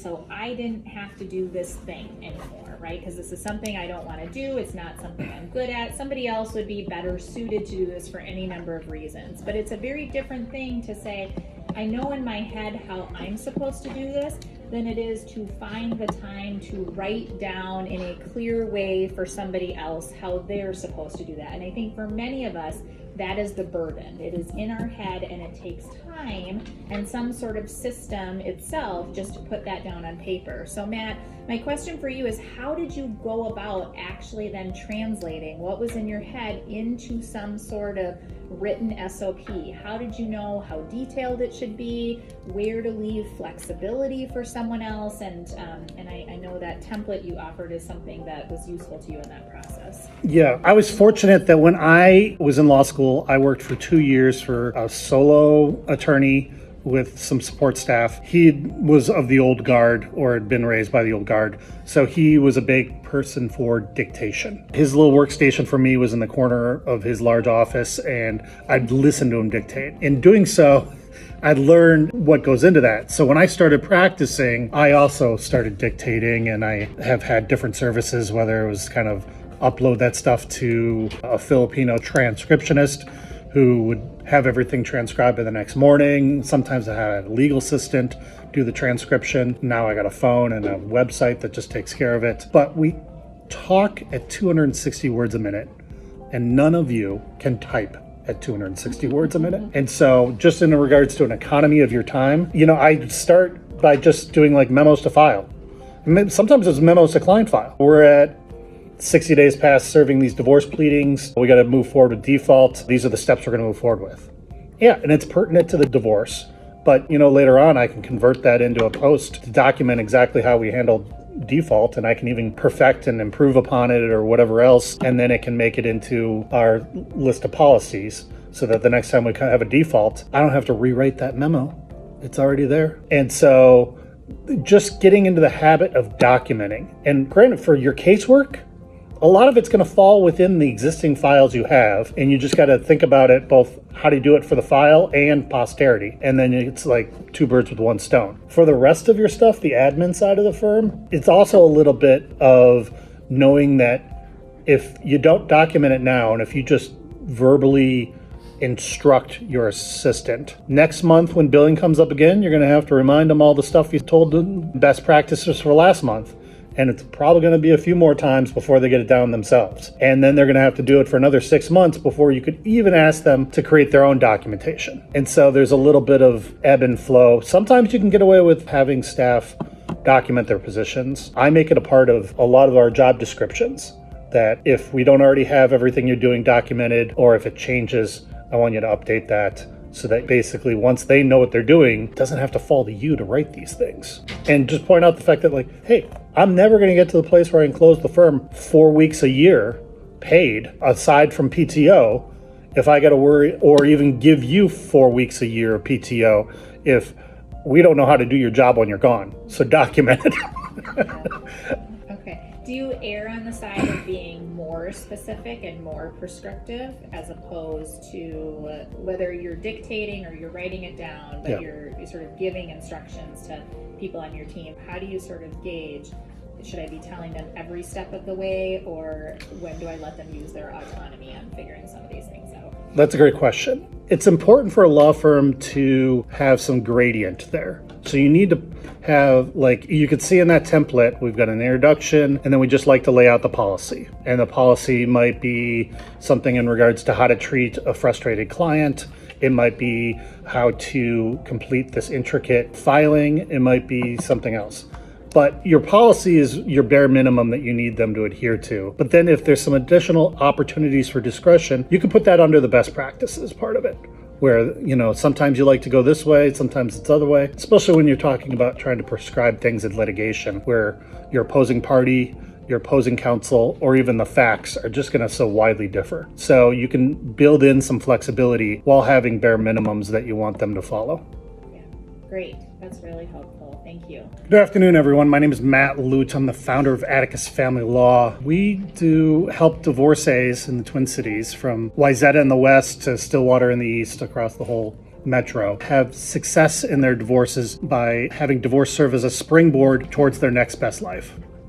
so I didn't have to do this thing anymore, right? Because this is something I don't want to do. It's not something I'm good at. Somebody else would be better suited to do this for any number of reasons. But it's a very different thing to say, I know in my head how I'm supposed to do this, than it is to find the time to write down in a clear way for somebody else how they're supposed to do that. And I think for many of us, that is the burden. It is in our head, and it takes time and some sort of system itself just to put that down on paper. So Matt, my question for you is, how did you go about actually then translating what was in your head into some sort of written SOP? How did you know how detailed it should be, where to leave flexibility for someone else? And I know that template you offered is something that was useful to you in that process. Yeah, I was fortunate that when I was in law school, I worked for 2 years for a solo attorney with some support staff. He was of the old guard, or had been raised by the old guard. So he was a big person for dictation. His little workstation for me was in the corner of his large office, and I'd listen to him dictate. In doing so, I'd learned what goes into that. So when I started practicing, I also started dictating, and I have had different services, whether it was kind of upload that stuff to a Filipino transcriptionist who would have everything transcribed by the next morning. Sometimes I had a legal assistant do the transcription. Now I got a phone and a website that just takes care of it. But we talk at 260 words a minute, and none of you can type at 260 words a minute. And so just in regards to an economy of your time, I start by just doing like memos to file. Sometimes it's memos to client file. We're at 60 days past serving these divorce pleadings. We got to move forward with default. These are the steps we're going to move forward with. Yeah, and it's pertinent to the divorce. But, later on, I can convert that into a post to document exactly how we handled default, and I can even perfect and improve upon it or whatever else. And then it can make it into our list of policies so that the next time we have a default, I don't have to rewrite that memo. It's already there. And so just getting into the habit of documenting. And granted, for your casework, a lot of it's going to fall within the existing files you have, and you just got to think about it both how to do it for the file and posterity. And then it's like two birds with one stone. For the rest of your stuff, the admin side of the firm, it's also a little bit of knowing that if you don't document it now, and if you just verbally instruct your assistant, next month when billing comes up again, you're going to have to remind them all the stuff you told them, best practices for last month. And it's probably going to be a few more times before they get it down themselves. And then they're going to have to do it for another 6 months before you could even ask them to create their own documentation. And so there's a little bit of ebb and flow. Sometimes you can get away with having staff document their positions. I make it a part of a lot of our job descriptions that if we don't already have everything you're doing documented, or if it changes, I want you to update that. So that basically once they know what they're doing, it doesn't have to fall to you to write these things. And just point out the fact that hey, I'm never going to get to the place where I can close the firm 4 weeks a year paid aside from PTO if I got to worry, or even give you 4 weeks a year of PTO if we don't know how to do your job when you're gone. So document it. Okay. Do you err on the side of being more specific and more prescriptive as opposed to whether you're dictating or you're writing it down, but you're sort of giving instructions to people on your team? How do you sort of gauge, should I be telling them every step of the way, or when do I let them use their autonomy on figuring some of these things out? That's a great question. It's important for a law firm to have some gradient there. So you need to have, you could see in that template, we've got an introduction, and then we just like to lay out the policy. And the policy might be something in regards to how to treat a frustrated client. It might be how to complete this intricate filing. It might be something else. But your policy is your bare minimum that you need them to adhere to. But then if there's some additional opportunities for discretion, you can put that under the best practices part of it, where, sometimes you like to go this way, sometimes it's the other way, especially when you're talking about trying to prescribe things in litigation where your opposing party, your opposing counsel, or even the facts are just going to so widely differ. So you can build in some flexibility while having bare minimums that you want them to follow. Yeah, great. That's really helpful. Thank you. Good afternoon, everyone. My name is Matt Lutz. I'm the founder of Atticus Family Law. We do help divorcees in the Twin Cities, from Wayzata in the west to Stillwater in the east, across the whole metro have success in their divorces by having divorce serve as a springboard towards their next best life.